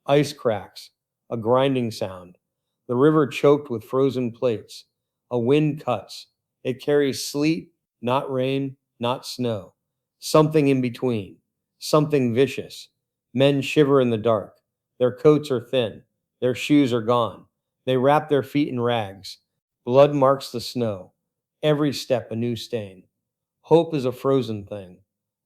Ice cracks, a grinding sound. The river choked with frozen plates. A wind cuts. It carries sleet, not rain, not snow. Something in between. Something vicious. Men shiver in the dark. Their coats are thin. Their shoes are gone. They wrap their feet in rags. Blood marks the snow. Every step a new stain. Hope is a frozen thing.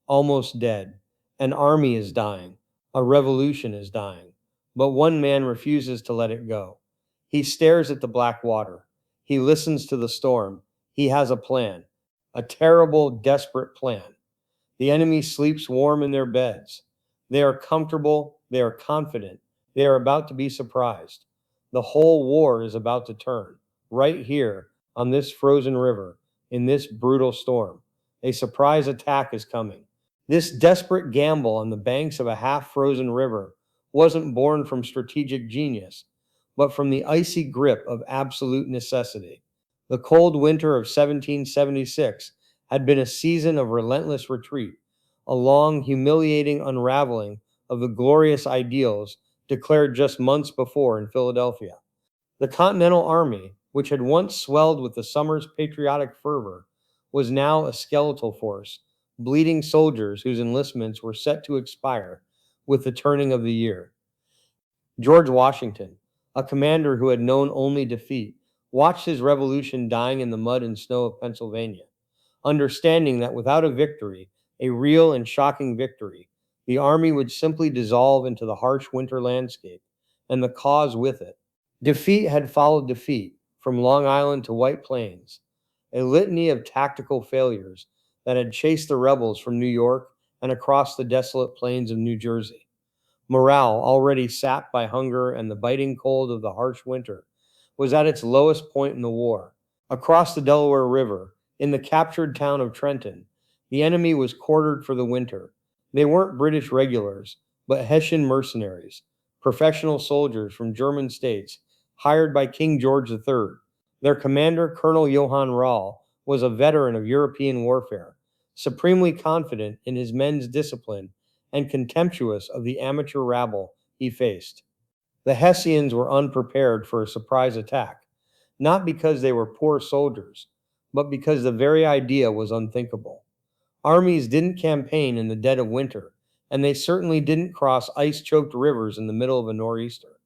Almost dead. An army is dying. A revolution is dying. But one man refuses to let it go. He stares at the black water. He listens to the storm. He has a plan. A terrible, desperate plan. The enemy sleeps warm in their beds. They are comfortable. They are confident. They are about to be surprised. The whole war is about to turn. Right here, on this frozen river, in this brutal storm. A surprise attack is coming. This desperate gamble on the banks of a half-frozen river wasn't born from strategic genius, but from the icy grip of absolute necessity. The cold winter of 1776 had been a season of relentless retreat, a long, humiliating unraveling of the glorious ideals declared just months before in Philadelphia. The Continental Army, which had once swelled with the summer's patriotic fervor, was now a skeletal force, bleeding soldiers whose enlistments were set to expire with the turning of the year. George Washington, a commander who had known only defeat, watched his revolution dying in the mud and snow of Pennsylvania, understanding that without a victory, a real and shocking victory, the army would simply dissolve into the harsh winter landscape, and the cause with it. Defeat had followed defeat, from Long Island to White Plains, a litany of tactical failures that had chased the rebels from New York and across the desolate plains of New Jersey. Morale, already sapped by hunger and the biting cold of the harsh winter, was at its lowest point in the war. Across the Delaware River, in the captured town of Trenton, the enemy was quartered for the winter. They weren't British regulars, but Hessian mercenaries, professional soldiers from German states, hired by King George III. Their commander, Colonel Johann Rall, was a veteran of European warfare, supremely confident in his men's discipline and contemptuous of the amateur rabble he faced. The Hessians were unprepared for a surprise attack, not because they were poor soldiers, but because the very idea was unthinkable. Armies didn't campaign in the dead of winter, and they certainly didn't cross ice-choked rivers in the middle of a nor'easter.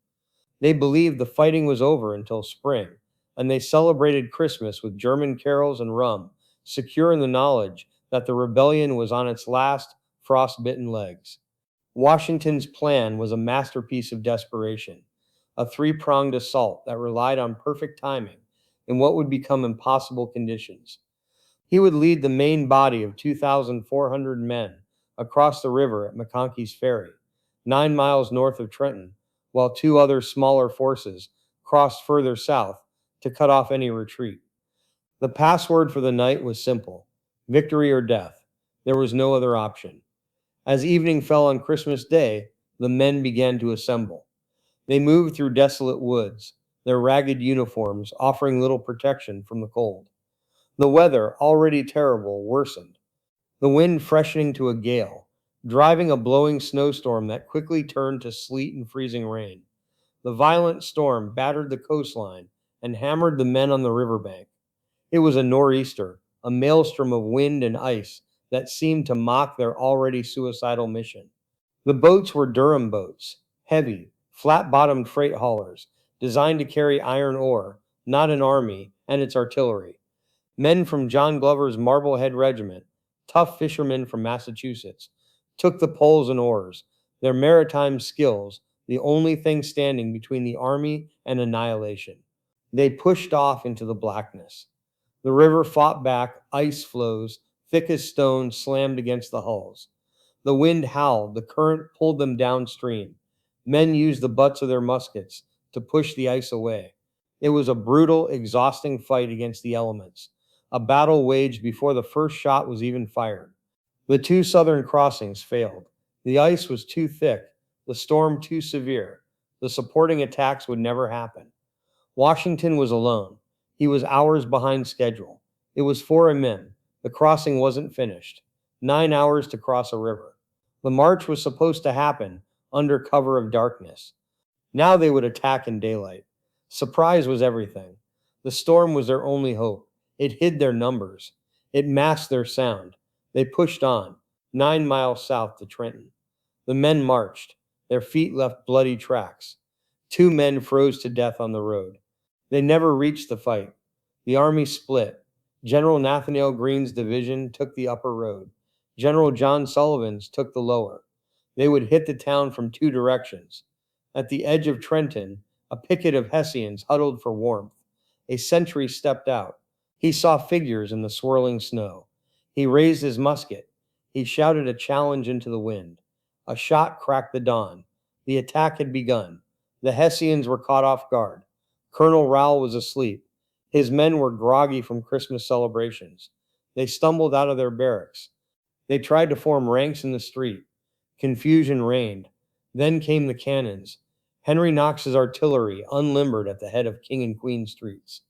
They believed the fighting was over until spring, and they celebrated Christmas with German carols and rum, secure in the knowledge that the rebellion was on its last frost-bitten legs. Washington's plan was a masterpiece of desperation, a three-pronged assault that relied on perfect timing in what would become impossible conditions. He would lead the main body of 2,400 men across the river at McConkey's Ferry, 9 miles north of Trenton, while two other smaller forces crossed further south to cut off any retreat. The password for the night was simple: victory or death. There was no other option. As evening fell on Christmas Day, the men began to assemble. They moved through desolate woods, their ragged uniforms offering little protection from the cold. The weather, already terrible, worsened, the wind freshening to a gale, driving a blowing snowstorm that quickly turned to sleet and freezing rain. The violent storm battered the coastline and hammered the men on the riverbank. It was a nor'easter, a maelstrom of wind and ice that seemed to mock their already suicidal mission. The boats were Durham boats, heavy, flat-bottomed freight haulers, designed to carry iron ore, not an army, and its artillery. Men from John Glover's Marblehead regiment, tough fishermen from Massachusetts, took the poles and oars, their maritime skills the only thing standing between the army and annihilation. They pushed off into the blackness. The river fought back, ice floes, thick as stone, slammed against the hulls. The wind howled, the current pulled them downstream. Men used the butts of their muskets to push the ice away. It was a brutal, exhausting fight against the elements, a battle waged before the first shot was even fired. The two southern crossings failed. The ice was too thick, the storm too severe. The supporting attacks would never happen. Washington was alone. He was hours behind schedule. It was 4 a.m. The crossing wasn't finished. 9 hours to cross a river. The march was supposed to happen under cover of darkness. Now they would attack in daylight. Surprise was everything. The storm was their only hope. It hid their numbers. It masked their sound. They pushed on, 9 miles south to Trenton. The men marched. Their feet left bloody tracks. 2 men froze to death on the road. They never reached the fight. The army split. General Nathaniel Greene's division took the upper road. General John Sullivan's took the lower. They would hit the town from 2 directions. At the edge of Trenton, a picket of Hessians huddled for warmth. A sentry stepped out. He saw figures in the swirling snow. He raised his musket. He shouted a challenge into the wind. A shot cracked the dawn. The attack had begun. The Hessians were caught off guard. Colonel Rall was asleep. His men were groggy from Christmas celebrations. They stumbled out of their barracks. They tried to form ranks in the street. Confusion reigned. Then came the cannons. Henry Knox's artillery unlimbered at the head of King and Queen streets.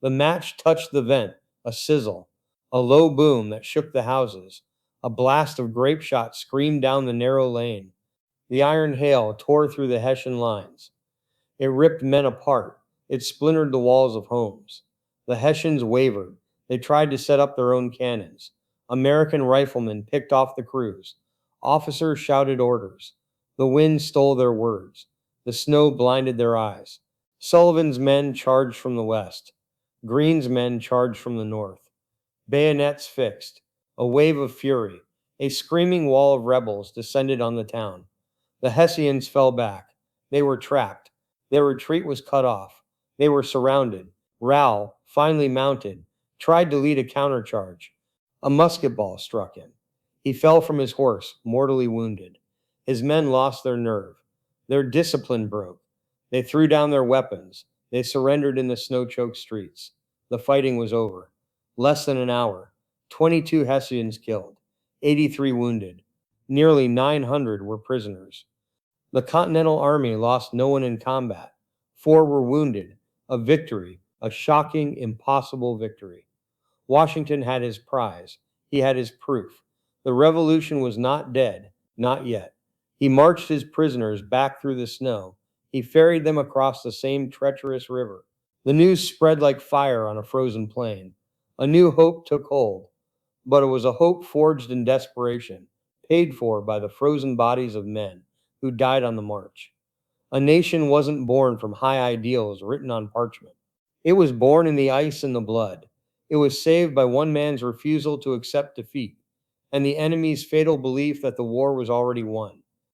The match touched the vent, a sizzle, a low boom that shook the houses. A blast of grape shot screamed down the narrow lane. The iron hail tore through the Hessian lines. It ripped men apart. It splintered the walls of homes. The Hessians wavered. They tried to set up their own cannons. American riflemen picked off the crews. Officers shouted orders. The wind stole their words. The snow blinded their eyes. Sullivan's men charged from the west. Greene's men charged from the north. Bayonets fixed. A wave of fury. A screaming wall of rebels descended on the town. The Hessians fell back. They were trapped. Their retreat was cut off. They were surrounded. Rall, finely mounted, tried to lead a countercharge. A musket ball struck him. He fell from his horse, mortally wounded. His men lost their nerve. Their discipline broke. They threw down their weapons. They surrendered in the snow-choked streets. The fighting was over. Less than an hour. 22 Hessians killed. 83 wounded. Nearly 900 were prisoners. The Continental Army lost no one in combat. 4 were wounded. A victory. A shocking, impossible victory. Washington had his prize. He had his proof. The revolution was not dead. Not yet. He marched his prisoners back through the snow. He ferried them across the same treacherous river. The news spread like fire on a frozen plain. A new hope took hold. But it was a hope forged in desperation, paid for by the frozen bodies of men who died on the march. A nation wasn't born from high ideals written on parchment. It was born in the ice and the blood. It was saved by one man's refusal to accept defeat and the enemy's fatal belief that the war was already won.